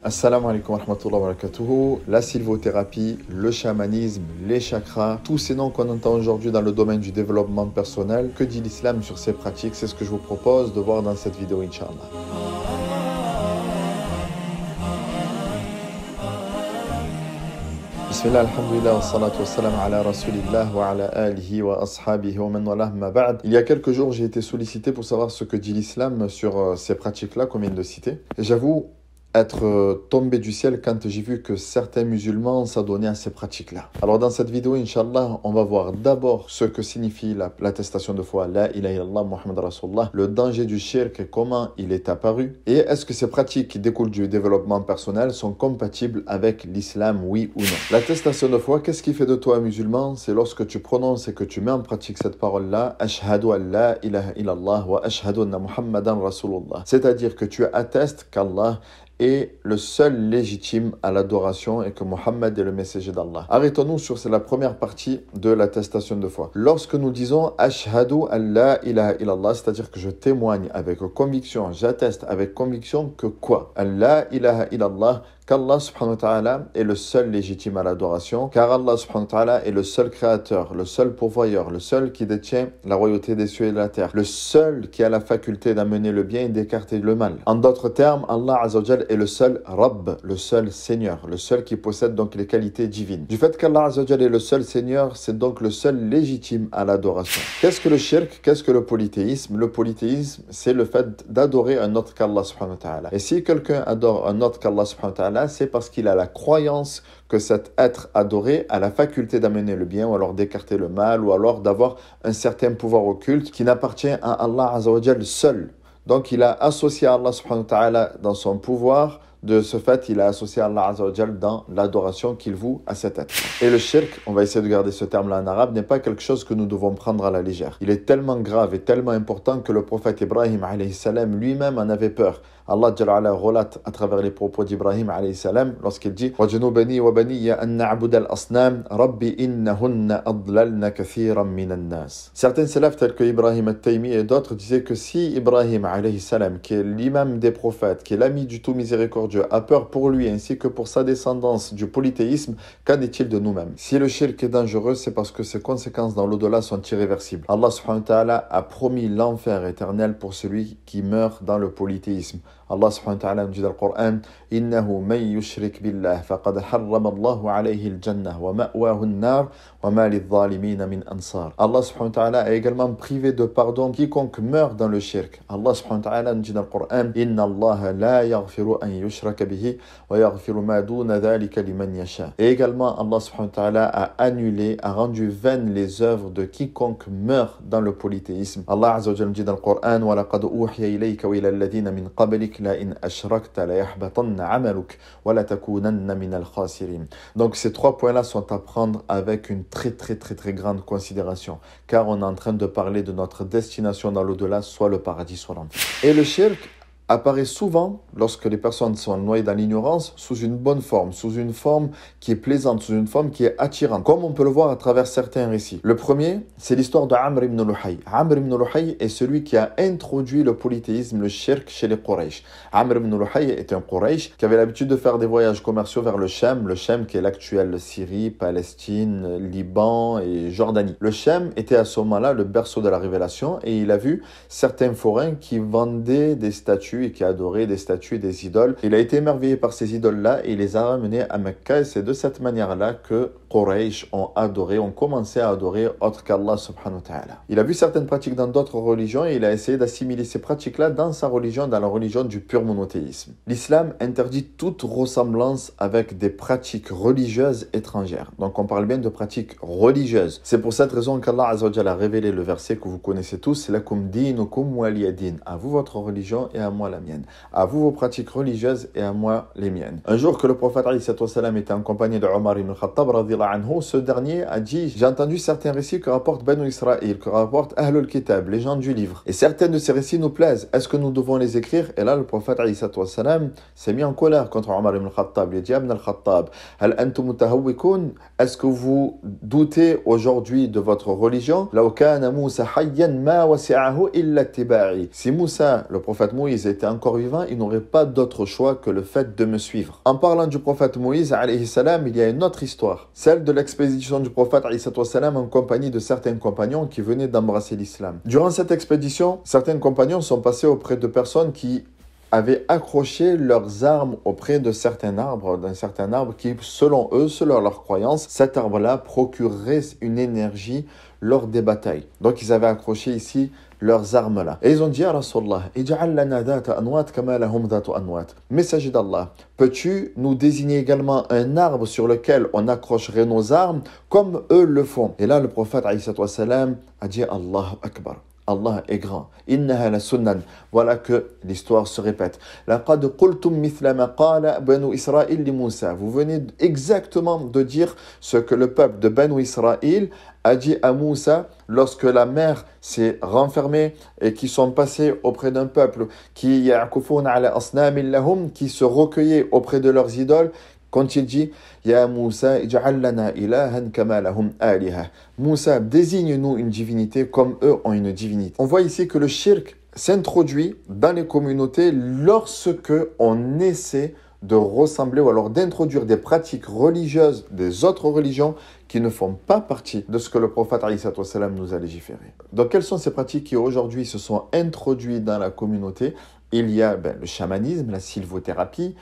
Assalamu alaikum wa rahmatullahi wa barakatuhu. La sylvothérapie, le chamanisme, les chakras, tous ces noms qu'on entend aujourd'hui dans le domaine du développement personnel, que dit l'islam sur ces pratiques? C'est ce que je vous propose de voir dans cette vidéo, Inch'Allah. Bismillah, alhamdulillah, wa salatu wa salam ala rasulillah wa ala alihi wa ashabihi wa man walah ma ba'd. Il y a quelques jours, j'ai été sollicité pour savoir ce que dit l'islam sur ces pratiques-là qu'on vient de citer. Et j'avoue être tombé du ciel quand j'ai vu que certains musulmans s'adonnaient à ces pratiques-là. Alors dans cette vidéo, Inch'Allah, on va voir d'abord ce que signifie l'attestation de foi, La ilaha illallah Muhammad Rasulullah, le danger du shirk et comment il est apparu, et est-ce que ces pratiques qui découlent du développement personnel sont compatibles avec l'islam, oui ou non. L'attestation de foi, qu'est-ce qui fait de toi un musulman? C'est lorsque tu prononces et que tu mets en pratique cette parole-là, Ashhadu an la ilaha illallah wa ashhadu anna Muhammadan Rasulullah. C'est-à-dire que tu attestes qu'Allah est le seul légitime à l'adoration et que Mohammed est le messager d'Allah. Arrêtons-nous sur la première partie de l'attestation de foi. Lorsque nous disons Ashhadu an la ilaha illallah, c'est-à-dire que je témoigne avec conviction, j'atteste avec conviction que quoi? An la ilaha illallah, qu'Allah subhanahu wa ta'ala est le seul légitime à l'adoration, car Allah subhanahu wa ta'ala est le seul créateur, le seul pourvoyeur, le seul qui détient la royauté des cieux et de la terre, le seul qui a la faculté d'amener le bien et d'écarter le mal. En d'autres termes, Allah Azza wa Jal est le seul Rabb, le seul Seigneur, le seul qui possède donc les qualités divines. Du fait qu'Allah Azza wa Jal est le seul Seigneur, c'est donc le seul légitime à l'adoration. Qu'est-ce que le shirk? Qu'est-ce que le polythéisme? Le polythéisme, c'est le fait d'adorer un autre qu'Allah subhanahu wa ta'ala. Et si quelqu'un adore un autre qu'Allah subhanahu wa ta'ala, c'est parce qu'il a la croyance que cet être adoré a la faculté d'amener le bien ou alors d'écarter le mal ou alors d'avoir un certain pouvoir occulte qui n'appartient à Allah Azza wa Jal seul. Donc il a associé Allah subhanahu wa ta'ala dans son pouvoir. De ce fait, il a associé Allah Azza wa Jal dans l'adoration qu'il voue à cet être. Et le shirk, on va essayer de garder ce terme-là en arabe, n'est pas quelque chose que nous devons prendre à la légère. Il est tellement grave et tellement important que le prophète Ibrahim alayhi salam lui-même en avait peur. Allah Jalla ala relate à travers les propos d'Ibrahim alayhi salam lorsqu'il dit وَجُنُوبَنِي وَبَنِيَّ أَن نَعْبُدَ الْأَصْنَامِ رَبِّ إِنَّهُنَّ أَضْلَلْنَ كَثِيرًا مِنَ النَّاسِ. Certains salafs tels que Ibrahim al-Taymi et d'autres disaient que si Ibrahim alayhi salam, qui est l'imam des prophètes, qui est l'ami du tout miséricordieux, a peur pour lui ainsi que pour sa descendance du polythéisme, qu'en est-il de nous-mêmes? Si le shirk est dangereux, c'est parce que ses conséquences dans l'au-delà sont irréversibles. Allah subhanahu wa ta'ala a promis l'enfer éternel pour celui qui meurt dans le polythéisme. Allah subhanahu wa ta'ala nous dit dans le Coran Innahu man yushrik billah faqad harrama Allahu alayhi al-jannah wa ma'wahu an-nar wa ma lidh-dhalimin min ansar. Allah subhanahu wa ta'ala a également privé de pardon quiconque meurt dans le shirk. Allah subhanahu wa ta'ala nous dit dans le Coran Inna Allah la yaghfiru an yushraka bihi wa yaghfiru ma duna dhalika liman yasha. Et également Allah subhanahu wa ta'ala a annulé, a rendu vaines les œuvres de quiconque meurt dans le polythéisme. Allah Azza wa Jalla nous dit dans le Coran wa laqad uhiya ilayka wa ila alladhina min qablik donc ces trois points-là sont à prendre avec une très grande considération, car on est en train de parler de notre destination dans l'au-delà, soit le paradis, soit l'enfer. Et le shirk apparaît souvent, lorsque les personnes sont noyées dans l'ignorance, sous une bonne forme, sous une forme qui est plaisante, sous une forme qui est attirante, comme on peut le voir à travers certains récits. Le premier, c'est l'histoire de Amr ibn Luhay. Amr ibn Luhay est celui qui a introduit le polythéisme, le shirk chez les Quraysh. Amr ibn Luhay était un Quraysh qui avait l'habitude de faire des voyages commerciaux vers le Shem qui est l'actuelle Syrie, Palestine, Liban et Jordanie. Le Shem était à ce moment-là le berceau de la révélation et il a vu certains forains qui vendaient des statues et qui adorait des statues et des idoles. Il a été émerveillé par ces idoles-là et il les a ramenées à Mecca et c'est de cette manière-là que Quraysh ont commencé à adorer autre qu'Allah subhanahu wa ta'ala. Il a vu certaines pratiques dans d'autres religions et il a essayé d'assimiler ces pratiques-là dans sa religion, dans la religion du pur monothéisme. L'islam interdit toute ressemblance avec des pratiques religieuses étrangères. Donc on parle bien de pratiques religieuses. C'est pour cette raison qu'Allah Azza wa Jalla a révélé le verset que vous connaissez tous, Lakum dinukum waliya din. À vous votre religion et à moi la mienne. À vous vos pratiques religieuses et à moi les miennes. Un jour que le prophète était en compagnie de Omar ibn Khattab, ce dernier a dit j'ai entendu certains récits que rapporte Banu Israël, que rapporte Ahlul Kitab, les gens du livre. Et certains de ces récits nous plaisent. Est-ce que nous devons les écrire? Et là, le prophète s'est mis en colère contre Omar ibn Khattab. Il a dit Ibn al-Khattab, Hal antum mutahawwikun? Est-ce que vous doutez aujourd'hui de votre religion? Law kana Musa hayyan ma wasi'ahu illa ittiba'i. Si Moussa, le prophète Moïse, était encore vivant, il n'aurait pas d'autre choix que le fait de me suivre. En parlant du prophète Moïse, alayhi salam, il y a une autre histoire. Celle de l'expédition du prophète, alayhi salam, en compagnie de certains compagnons qui venaient d'embrasser l'islam. Durant cette expédition, certains compagnons sont passés auprès de personnes qui avaient accroché leurs armes auprès de certains arbres, d'un certain arbre qui, selon eux, selon leurs croyances, cet arbre-là procurerait une énergie lors des batailles. Donc ils avaient accroché ici leurs armes-là. Et ils ont dit à Rasulallah, Ij'al lana dhata anwat kama lahum dhatu anwat. Messager d'Allah, peux-tu nous désigner également un arbre sur lequel on accrocherait nos armes comme eux le font? Et là, le prophète alayhi salam a dit Allahu Akbar. Allah est grand. Innaha la sunnan. Voilà que l'histoire se répète. Laqad qultum mithla ma qala banu Israël li Moussa. Vous venez exactement de dire ce que le peuple de Banu Israël a dit à Moussa lorsque la mer s'est renfermée et qui sont passés auprès d'un peuple qui ya'kufuna ala asnamin lahum, qui se recueillaient auprès de leurs idoles. Quand il dit Ya Moussa, ij'al lana ilahan kama lahum aliha. Moussa, désigne-nous une divinité comme eux ont une divinité. On voit ici que le shirk s'introduit dans les communautés lorsque on essaie de ressembler ou alors d'introduire des pratiques religieuses des autres religions qui ne font pas partie de ce que le prophète alayhi salam nous a légiféré. Donc quelles sont ces pratiques qui aujourd'hui se sont introduites dans la communauté? Il y a le chamanisme, la sylvothérapie,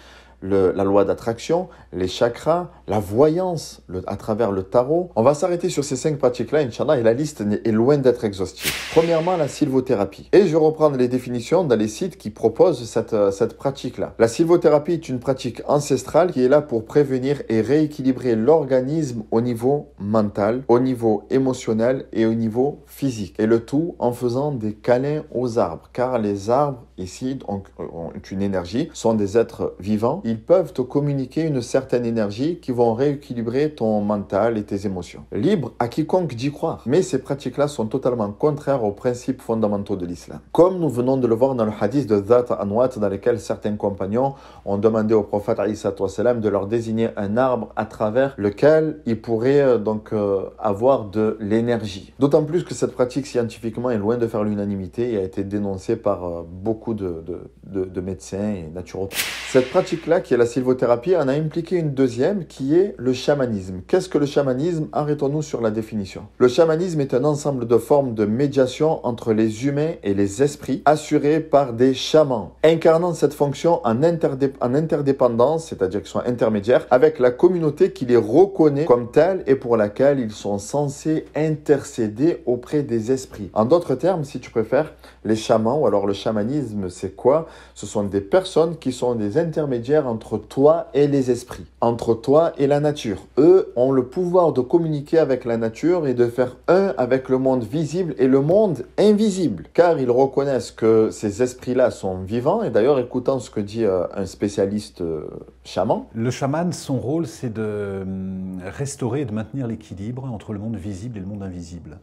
la loi d'attraction, les chakras, la voyance à travers le tarot. On va s'arrêter sur ces 5 pratiques-là, Inch'Allah, et la liste est loin d'être exhaustive. Premièrement, la sylvothérapie. Et je vais reprendre les définitions dans les sites qui proposent cette pratique-là. La sylvothérapie est une pratique ancestrale qui est là pour prévenir et rééquilibrer l'organisme au niveau mental, au niveau émotionnel et au niveau physique. Et le tout en faisant des câlins aux arbres, car les arbres ici ont une énergie, sont des êtres vivants. Ils peuvent te communiquer une certaine énergie qui vont rééquilibrer ton mental et tes émotions. Libre à quiconque d'y croire. Mais ces pratiques-là sont totalement contraires aux principes fondamentaux de l'islam. Comme nous venons de le voir dans le hadith de Dhat Anwat, dans lequel certains compagnons ont demandé au prophète alayhi salam de leur désigner un arbre à travers lequel ils pourraient avoir de l'énergie. D'autant plus que cette pratique scientifiquement est loin de faire l'unanimité et a été dénoncée par beaucoup de médecins et naturopathes. Cette pratique-là, qui est la sylvothérapie, en a impliqué une deuxième qui est le chamanisme. Qu'est-ce que le chamanisme? Arrêtons-nous sur la définition. Le chamanisme est un ensemble de formes de médiation entre les humains et les esprits assurées par des chamans, incarnant cette fonction en interdépendance, c'est-à-dire qu'ils sont intermédiaires, avec la communauté qui les reconnaît comme telle et pour laquelle ils sont censés intercéder auprès des esprits. En d'autres termes, si tu préfères, les chamans, ou alors le chamanisme, c'est quoi? Ce sont des personnes qui sont des intermédiaires entre toi et les esprits, entre toi et la nature. Eux ont le pouvoir de communiquer avec la nature et de faire un avec le monde visible et le monde invisible, car ils reconnaissent que ces esprits-là sont vivants. Et d'ailleurs, écoutant ce que dit un spécialiste chaman. Le chaman, son rôle, c'est de restaurer et de maintenir l'équilibre entre le monde visible et le monde invisible.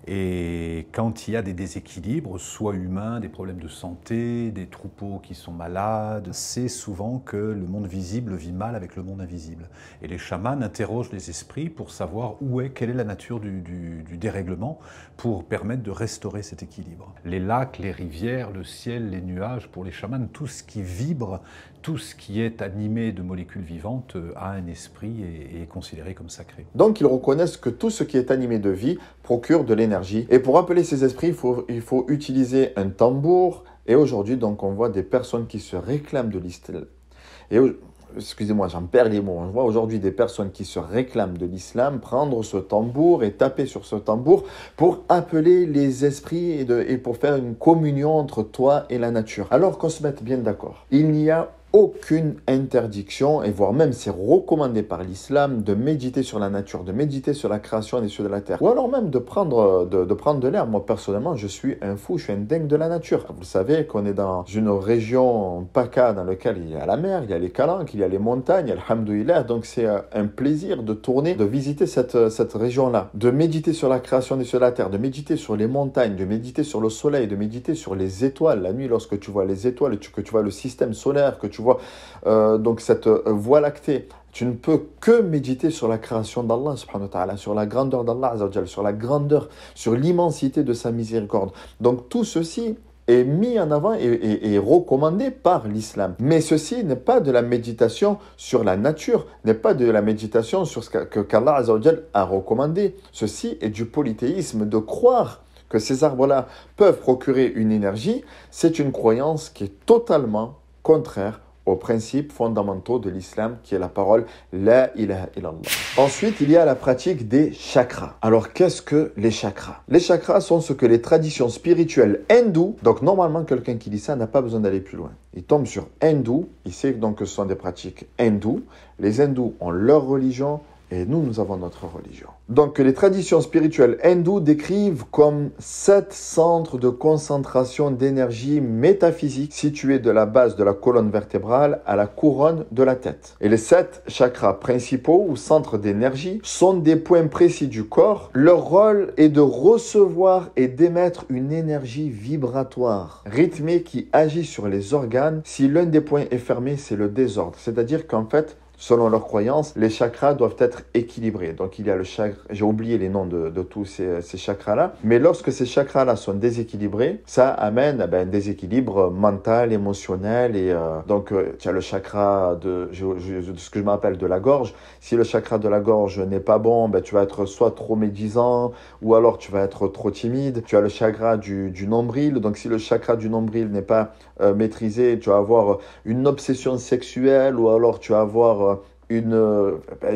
Et quand il y a des déséquilibres, soit humains, des problèmes de santé, des troupeaux qui sont malades, c'est souvent que le monde visible vit mal avec le monde invisible. Et les chamans interrogent les esprits pour savoir quelle est la nature du dérèglement pour permettre de restaurer cet équilibre. Les lacs, les rivières, le ciel, les nuages, pour les chamans, tout ce qui vibre, tout ce qui est animé de molécules vivantes a un esprit et est considéré comme sacré. Donc ils reconnaissent que tout ce qui est animé de vie procure de l'énergie. Et pour appeler ces esprits, il faut utiliser un tambour. Et aujourd'hui, donc, on voit des personnes qui se réclament de l'islam. Excusez-moi, j'en perds les mots. On voit aujourd'hui des personnes qui se réclament de l'islam prendre ce tambour et taper sur ce tambour pour appeler les esprits et pour faire une communion entre toi et la nature. Alors qu'on se mette bien d'accord. Il n'y a aucune interdiction, et voire même c'est recommandé par l'islam de méditer sur la nature, de méditer sur la création des cieux et de la terre, ou alors même de prendre de l'air. Moi personnellement, je suis un fou, je suis un dingue de la nature. Vous savez qu'on est dans une région PACA dans laquelle il y a la mer, il y a les calanques, il y a les montagnes, alhamdoulilah, donc c'est un plaisir de tourner, de visiter cette région-là, de méditer sur la création des cieux et de la terre, de méditer sur les montagnes, de méditer sur le soleil, de méditer sur les étoiles. La nuit, lorsque tu vois les étoiles, que tu vois le système solaire, que tu vois donc cette voie lactée, tu ne peux que méditer sur la création d'Allah subhanahu wa ta'ala, sur la grandeur d'Allah azza wa jalla, sur la grandeur, sur l'immensité de sa miséricorde. Donc tout ceci est mis en avant et recommandé par l'islam. Mais ceci n'est pas de la méditation sur la nature, n'est pas de la méditation sur ce qu'Allah Azza wa Jal a recommandé. Ceci est du polythéisme, de croire que ces arbres-là peuvent procurer une énergie. C'est une croyance qui est totalement contraire aux principes fondamentaux de l'islam, qui est la parole La ilaha illallah. Ensuite, il y a la pratique des chakras. Alors, qu'est-ce que les chakras? Les chakras sont ce que les traditions spirituelles hindoues, donc normalement, quelqu'un qui dit ça n'a pas besoin d'aller plus loin. Il tombe sur hindou, il sait donc que ce sont des pratiques hindoues. Les hindous ont leur religion, et nous avons notre religion. Donc, les traditions spirituelles hindoues décrivent comme 7 centres de concentration d'énergie métaphysique situés de la base de la colonne vertébrale à la couronne de la tête. Et les 7 chakras principaux ou centres d'énergie sont des points précis du corps. Leur rôle est de recevoir et d'émettre une énergie vibratoire, rythmée qui agit sur les organes. Si l'un des points est fermé, c'est le désordre. C'est-à-dire qu'en fait, selon leurs croyances, les chakras doivent être équilibrés. Donc il y a le chakra, j'ai oublié les noms de tous ces chakras-là, mais lorsque ces chakras-là sont déséquilibrés, ça amène un déséquilibre mental, émotionnel, et donc tu as le chakra de ce que je m'appelle de la gorge. Si le chakra de la gorge n'est pas bon, tu vas être soit trop médisant, ou alors tu vas être trop timide. Tu as le chakra du nombril, donc si le chakra du nombril n'est pas maîtrisé, tu vas avoir une obsession sexuelle, ou alors tu vas avoir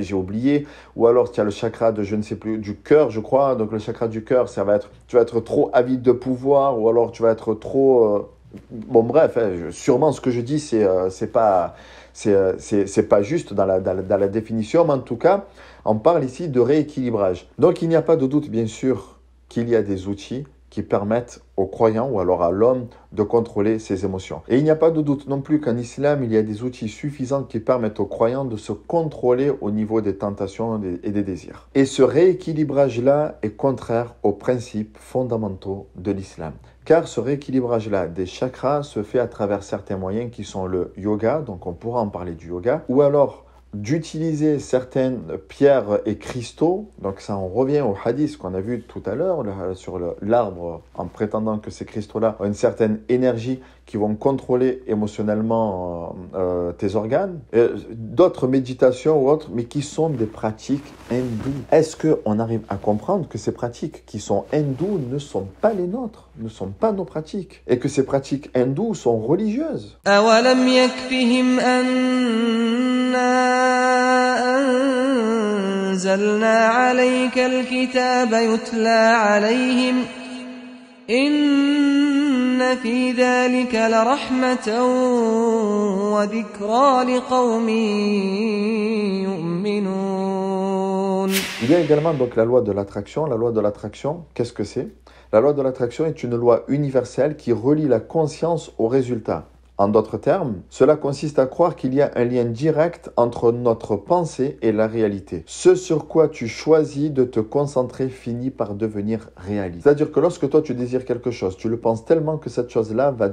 j'ai oublié, ou alors tu as le chakra de je ne sais plus, du cœur, je crois. Donc le chakra du cœur, ça va être, tu vas être trop avide de pouvoir, ou alors tu vas être trop bon, bref, sûrement ce que je dis c'est pas juste dans la définition, mais en tout cas on parle ici de rééquilibrage. Donc il n'y a pas de doute, bien sûr, qu'il y a des outils qui permettent aux croyants ou alors à l'homme de contrôler ses émotions. Et il n'y a pas de doute non plus qu'en islam, il y a des outils suffisants qui permettent aux croyants de se contrôler au niveau des tentations et des désirs. Et ce rééquilibrage-là est contraire aux principes fondamentaux de l'islam. Car ce rééquilibrage-là des chakras se fait à travers certains moyens qui sont le yoga, donc on pourra en parler du yoga, ou alors d'utiliser certaines pierres et cristaux. Donc ça, on revient au hadith qu'on a vu tout à l'heure sur l'arbre, en prétendant que ces cristaux-là ont une certaine énergie qui vont contrôler émotionnellement tes organes. D'autres méditations ou autres, mais qui sont des pratiques hindoues. Est-ce qu'on arrive à comprendre que ces pratiques qui sont hindoues ne sont pas les nôtres, ne sont pas nos pratiques, et que ces pratiques hindoues sont religieuses? أَوَلَمْ يَكْفِهِمْ أَنَّا أَنزَلْنَا عَلَيْكَ الْكِتَابَ يُتْلَى عَلَيْهِمْ إِنَّ فِي ذَلِكَ لَرَحْمَةً وَذِكْرَى لِقَوْمٍ يُؤْمِنُونَ. Il y a également donc la loi de l'attraction. La loi de l'attraction, qu'est-ce que c'est? La loi de l'attraction est une loi universelle qui relie la conscience au résultat. En d'autres termes, cela consiste à croire qu'il y a un lien direct entre notre pensée et la réalité. Ce sur quoi tu choisis de te concentrer finit par devenir réalité. C'est-à-dire que lorsque toi tu désires quelque chose, tu le penses tellement que cette chose-là va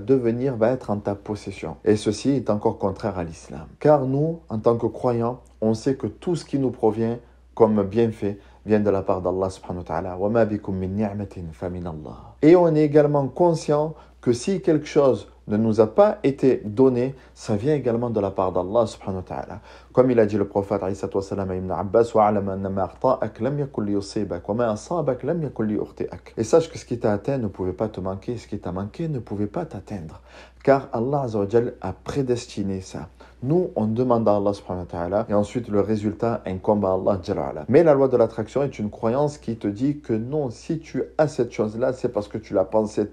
être en ta possession. Et ceci est encore contraire à l'islam. Car nous, en tant que croyants, on sait que tout ce qui nous provient comme bienfait vient de la part d'Allah subhanahu wa ta'ala. وَمَا بِكُم مِّن نِعْمَةٍ فَمِنَ اللَّهِ. Et on est également conscient que si quelque chose ne nous a pas été donné, ça vient également de la part d'Allah subhanahu wa ta'ala. Comme il a dit le prophète alayhi salatu wa salam à Ibn Abbas, وَعَلَمَ أَنَّ مَا أَخْطَأَكَ لَمْ يَكُنْ لِيُصِيبَكَ وَمَا أَصَابَكَ لَمْ يَكُنْ لِيُخْطِئَكَ. Et sache que ce qui t'a atteint ne pouvait pas te manquer, ce qui t'a manqué ne pouvait pas t'atteindre. Car Allah Azza wa Jal a prédestiné ça. Nous, on demande à Allah subhanahu wa ta'ala et ensuite le résultat incombe à Allah Jalla wa ala. Mais la loi de l'attraction est une croyance qui te dit que non, si tu as cette chose-là, c'est parce que tu l'as pensé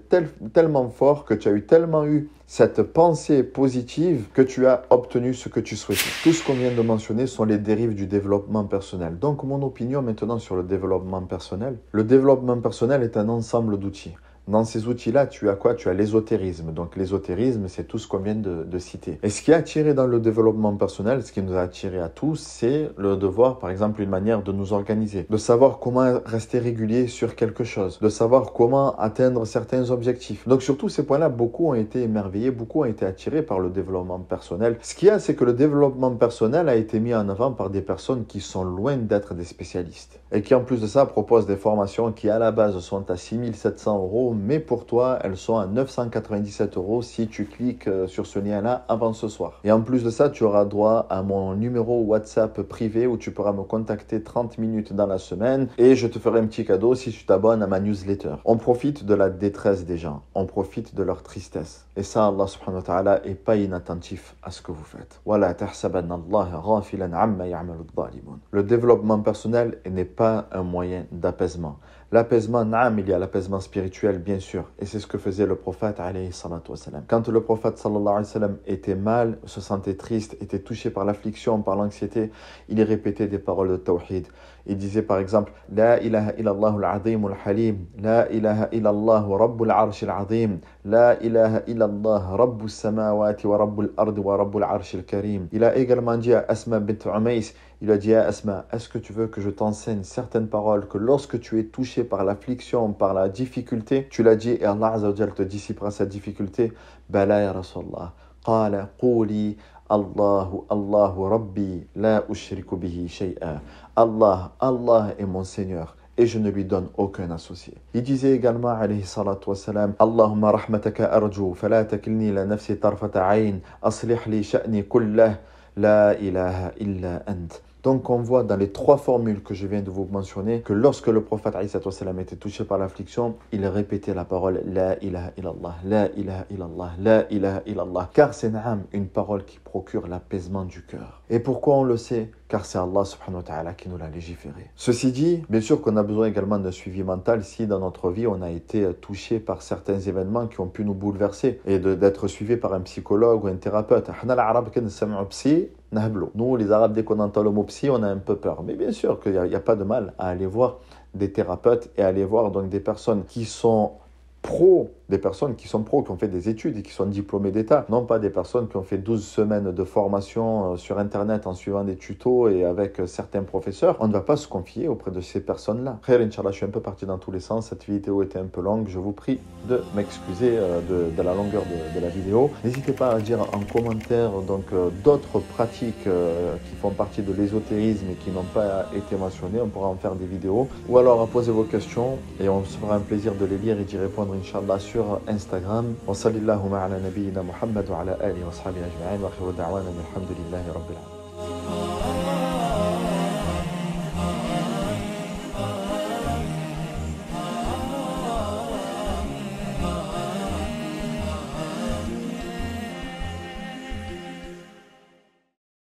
tellement fort, que tu as tellement eu cette pensée positive que tu as obtenu ce que tu souhaitais. Tout ce qu'on vient de mentionner sont les dérives du développement personnel. Donc mon opinion maintenant sur le développement personnel. Le développement personnel est un ensemble d'outils. Dans ces outils-là, tu as quoi? Tu as l'ésotérisme. Donc l'ésotérisme, c'est tout ce qu'on vient de citer. Et ce qui a attiré dans le développement personnel, ce qui nous a attiré à tous, c'est le devoir, par exemple, une manière de nous organiser, de savoir comment rester régulier sur quelque chose, de savoir comment atteindre certains objectifs. Donc sur tous ces points-là, beaucoup ont été émerveillés, beaucoup ont été attirés par le développement personnel. Ce qu'il y a, c'est que le développement personnel a été mis en avant par des personnes qui sont loin d'être des spécialistes. Et qui en plus de ça proposent des formations qui à la base sont à 6 700 €, mais pour toi, elles sont à 997 € si tu cliques sur ce lien-là avant ce soir. Et en plus de ça, tu auras droit à mon numéro WhatsApp privé où tu pourras me contacter 30 minutes dans la semaine et je te ferai un petit cadeau si tu t'abonnes à ma newsletter. On profite de la détresse des gens, on profite de leur tristesse. Et ça, Allah subhanahu wa ta'ala est pas inattentif à ce que vous faites. Le développement personnel n'est pas un moyen d'apaisement. L'apaisement, naam, il y a l'apaisement spirituel, bien sûr. Et c'est ce que faisait le prophète, alayhi salatu wassalam. Quand le prophète, sallallahu alayhi wa sallam, était mal, se sentait triste, était touché par l'affliction, par l'anxiété, il répétait des paroles de tawhid. Il disait par exemple, La ilaha illallah al-azim al-halim, La ilaha illallah rabbul arsh al-azim, La ilaha illallah rabbus samawati wa rabbul ardi wa rabbul arsh al-karim. Il a également dit à Asma bint Umays, il a dit à Asma, est-ce que tu veux que je t'enseigne certaines paroles que lorsque tu es touché par l'affliction, par la difficulté, tu l'as dit et Allah Azza wa Jal te dissipera cette difficulté? Bala ya Rasulallah. Qala quli Allahu Allahu Rabbi la ushriku bihi shay'a. Allah est mon Seigneur et je ne lui donne aucun associé. Il disait également, alayhi salatu wassalam, Allahumma rahmataka arju, fala takilni la nafsi tarfata ayn, aslih li sha'ni kullah, la ilaha illa ant. Donc on voit dans les trois formules que je viens de vous mentionner que lorsque le prophète était touché par l'affliction, il répétait la parole La ilaha illallah, La ilaha illallah, La ilaha illallah. Car c'est une parole qui procure l'apaisement du cœur. Et pourquoi on le sait? Car c'est Allah subhanahu wa ta'ala qui nous l'a légiféré. Ceci dit, bien sûr qu'on a besoin également d'un suivi mental si dans notre vie on a été touché par certains événements qui ont pu nous bouleverser et d'être suivi par un psychologue ou un thérapeute. Nous, les Arabes, dès qu'on entend le mot psy, on a un peu peur. Mais bien sûr qu'il n'y a pas de mal à aller voir des thérapeutes et à aller voir donc des personnes qui sont pros, qui ont fait des études et qui sont diplômés d'État, non pas des personnes qui ont fait 12 semaines de formation sur Internet en suivant des tutos et avec certains professeurs. On ne va pas se confier auprès de ces personnes-là. Frère, Inch'Allah, je suis un peu parti dans tous les sens. Cette vidéo était un peu longue. Je vous prie de m'excuser de la longueur de la vidéo. N'hésitez pas à dire en commentaire d'autres pratiques qui font partie de l'ésotérisme et qui n'ont pas été mentionnées. On pourra en faire des vidéos. Ou alors à poser vos questions et on se fera un plaisir de les lire et d'y répondre, Inch'Allah, sur Instagram. Wa sallallahu ala nabiyyina Muhammad wa ala alihi wa sahbihi ajma'in wa akhiru da'wana alhamdulillahi rabbil alamin.